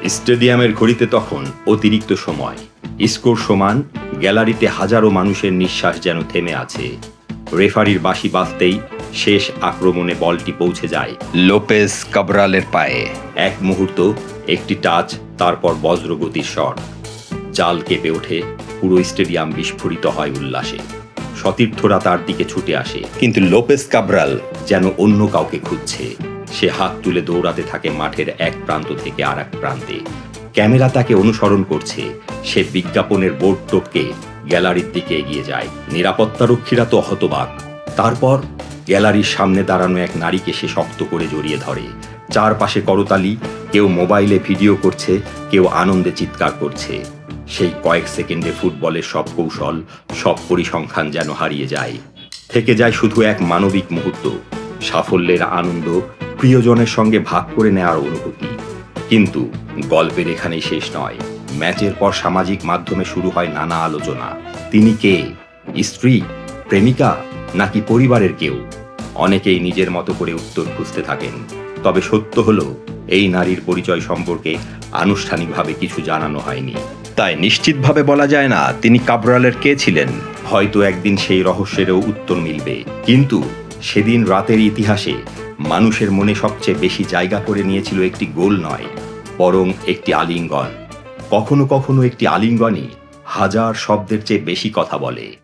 স্টেডিয়ামের ঘড়িতে তখন অতিরিক্ত সময়, স্কোর সমান, গ্যালারিতে হাজারো মানুষের নিঃশ্বাস যেন থেমে আছে। রেফারির বাঁশি বাজতেই শেষ আক্রমণে বলটি পৌঁছে যায় লোপেজ কাবরালের পায়ে। এক মুহূর্ত, একটি টাচ, তারপর বজ্রগতির শট। জাল কেঁপে ওঠে, পুরো স্টেডিয়াম বিস্ফোরিত হয় উল্লাসে। সতীর্থরা তার দিকে ছুটে আসে, কিন্তু লোপেজ কাবরাল যেন অন্য কাউকে খুঁজছে। সে হাত তুলে দৌড়াতে থাকে মাঠের এক প্রান্ত থেকে আর এক প্রান্তে। ক্যামেরা তাকে অনুসরণ করছে। সে বিজ্ঞাপনের বোর্ড টপকে গ্যালারির দিকে এগিয়ে যায়। নিরাপত্তারক্ষীরা তো হতবাক। তারপর গ্যালারির সামনে দাঁড়ানো এক নারীকে সে শক্ত করে জড়িয়ে ধরে। চারপাশে করতালি, কেউ মোবাইলে ভিডিও করছে, কেউ আনন্দে চিৎকার করছে। সেই কয়েক সেকেন্ডে ফুটবলের সব কৌশল, সব পরিসংখ্যান যেন হারিয়ে যায়। থেকে যায় শুধু এক মানবিক মুহূর্ত, সাফল্যের আনন্দ, প্রিয়জনের সঙ্গে ভাগ করে নেওয়ার অনুভূতি। কিন্তু গল্পের এখানেই শেষ নয়। ম্যাচের পর সামাজিক মাধ্যমে শুরু হয় নানা আলোচনা। তিনি কে? স্ত্রী, প্রেমিকা, নাকি পরিবারের কেউ? অনেকেই নিজের মতো করে উত্তর খুঁজতে থাকেন। তবে সত্য হলো, এই নারীর পরিচয় সম্পর্কে আনুষ্ঠানিকভাবে কিছু জানানো হয়নি। তাই নিশ্চিতভাবে বলা যায় না তিনি কাবরালের কে ছিলেন। হয়তো একদিন সেই রহস্যেরও উত্তর মিলবে। কিন্তু সেদিন রাতের ইতিহাসে মানুষের মনে সবচেয়ে বেশি জায়গা করে নিয়েছিল একটি গোল নয়, বরং একটি আলিঙ্গন। কখনো কখনো একটি আলিঙ্গনই হাজার শব্দের চেয়ে বেশি কথা বলে।